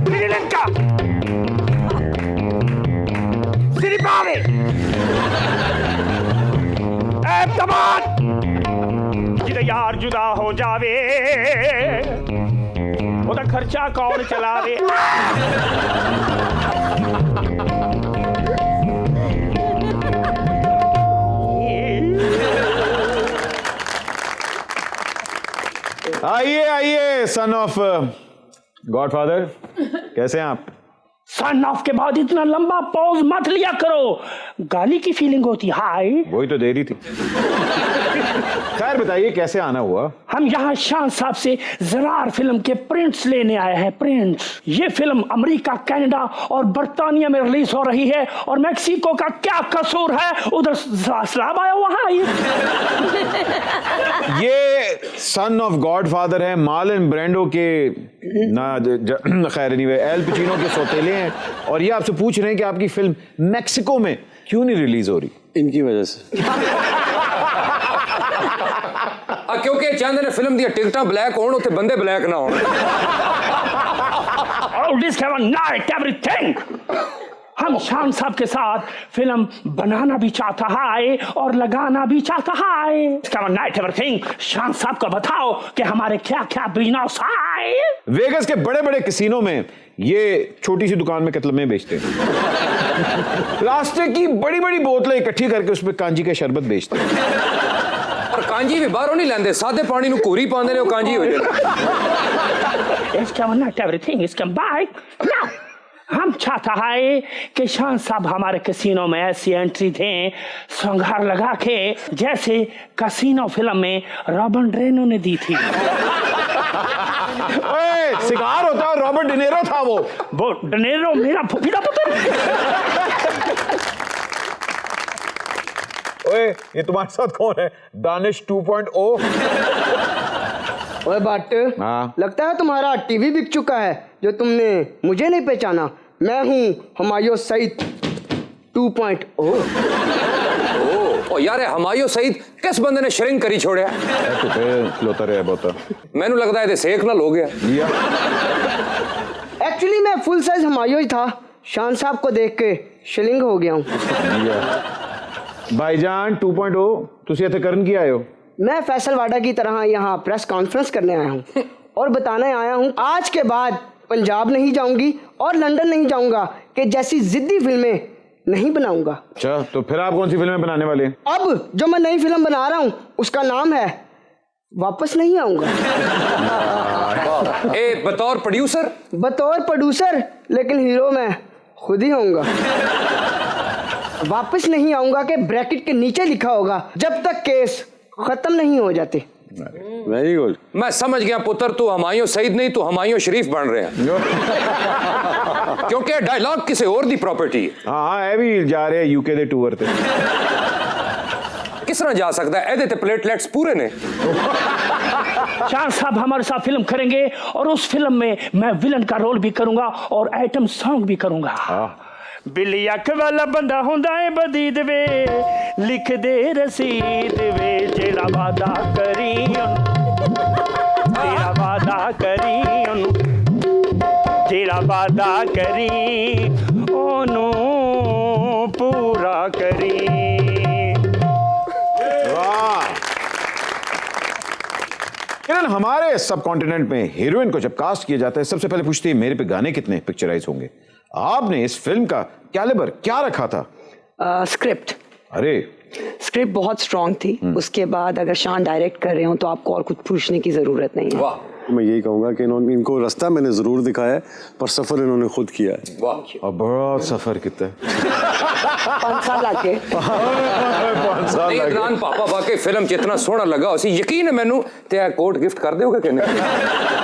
श्रीलंका, श्रीपावे, ऐबदाबाद, जिधर यार जुदा हो जावे ਉਹਦਾ ਖਰਚਾ ਕੌਣ ਚਲਾਵੇ। आइए आइए सन ऑफ गॉडफादर, कैसे हैं आप? सन ऑफ के बाद इतना लंबा पॉज मत लिया करो, गाली की फीलिंग होती। हाय, वही तो दे रही थी। खैर बताइए कैसे आना हुआ? हम यहाँ शान साहब से जरार फिल्म के प्रिंट्स लेने आए हैं। प्रिंट्स, ये फिल्म अमेरिका, कनाडा और बर्तानिया में रिलीज हो रही है और मैक्सिको का क्या कसूर है, उधर सलाब आया वहाँ। ये सन ऑफ गॉडफादर है, मार्लन ब्रांडो के खैर एनीवे एल पचिनो के सौतेले हैं, और ये आपसे पूछ रहे हैं कि आपकी फिल्म मैक्सिको में क्यों नहीं रिलीज हो रही? इनकी वजह से। क्योंकि चाहते ने फिल्म दी टिकटा ब्लैक होण, उत्ते बंदे ब्लैक ना होण। हम शान साहब के साथ फिल्म बनाना भी चाहता है और लगाना भी चाहता है। शान साहब को बताओ कि हमारे क्या क्या बिजनेस है। वेगस के बड़े बड़े कैसीनो में ये छोटी सी दुकान में कतलमे बेचते हैं। प्लास्टिक की बड़ी बड़ी बोतलें इकट्ठी करके उसमें कांजी का शरबत बेचते हैं। और कांजी भी बाहरों नहीं लेंदे, सादे पानी नु कोरी पांदे ने, वो कांजी हो जाए। हम चाहता है कि शान साहब हमारे कैसीनो में ऐसी एंट्री दें संघार लगा के, जैसे कैसीनो फिल्म में रॉबर्ट रेनो ने दी थी। ओए, शिकार होता है, रॉबर्ट डिनेरो था वो डिनेरो मेरा फुफीदा पुत्र। ओए, ये तुम्हारे साथ कौन है? दानिश 2.0। ओए बट, हाँ। लगता है तुम्हारा टीवी बिक चुका है जो तुमने मुझे नहीं पहचाना। मैं हूँ हुमायूं सईद 2.0। ओ यार, हुमायूं सईद किस बंदे ने श्रिंक करी छोड़या? खलोता रहा बहुत। मैनू लगता है सेक ना हो गया। एक्चुअली मैं फुल साइज हुमायूं ही था, शान साहब को देख के शिलिंग हो गया हूँ। भाईजान 2.0, तुसी इत्थे करन की आए हो? मैं फैसल वाडा की तरह यहाँ प्रेस कॉन्फ्रेंस करने आया हूँ और बताने आया हूँ आज के बाद पंजाब नहीं जाऊंगी और लंदन नहीं जाऊंगा कि जैसी जिद्दी फिल्में नहीं बनाऊंगा। अच्छा, तो फिर आप कौन सी फिल्में बनाने वाले हैं? अब जो मैं नई फिल्म बना रहा हूँ उसका नाम है वापस नहीं आऊंगा। ए, बतौर प्रोड्यूसर? बतौर प्रोड्यूसर, लेकिन हीरो मैं खुद ही होऊंगा। वापस नहीं आऊंगा के ब्रैकेट के नीचे लिखा होगा जब तक केस खत्म नहीं हो जाते। वेरी गुड, मैं समझ गया पुत्र, तू हुमायूं सईद नहीं, तू हुमायूं शरीफ बन रहे हैं। क्योंकि डायलॉग किसी और दी प्रॉपर्टी है। हाँ, ये भी जा रहे हैं यूके दे टूर पे। किस तरह जा सकता है? एदे ते प्लेटलेट्स पूरे ने। शान साहब हमारे साथ फिल्म करेंगे और उस फिल्म में मैं विलन का रोल भी करूंगा और आइटम सॉन्ग भी करूंगा। बिल्ली अख वाला बंदा हुंदा है बदीद वे, लिख दे रसीद वे, जेड़ा वादा करी तेरा वादा करी, जेड़ा वादा करी ओनू पूरा करी। वाह किरण, हमारे सब कॉन्टिनेंट में हीरोइन को जब कास्ट किया जाता है सबसे पहले पूछती है मेरे पे गाने कितने पिक्चराइज होंगे। आपने इस फिल्म का कैलिबर क्या रखा था? स्क्रिप्ट। अरे स्क्रिप्ट बहुत स्ट्रांग थी। उसके बाद अगर शान डायरेक्ट कर रहे हो तो आपको और कुछ पूछने की जरूरत नहीं है। वाह, मैं यही कहूंगा कि इनको रास्ता मैंने जरूर दिखाया है पर सफर इन्होंने खुद किया है। वाह, और बड़ा सफर कितना है। 5 साल आके इमरान पापा वाकई फिल्म जितना सोहना लगा उसी यकीन है मैनू ते कोट गिफ्ट कर दोगे कि नहीं?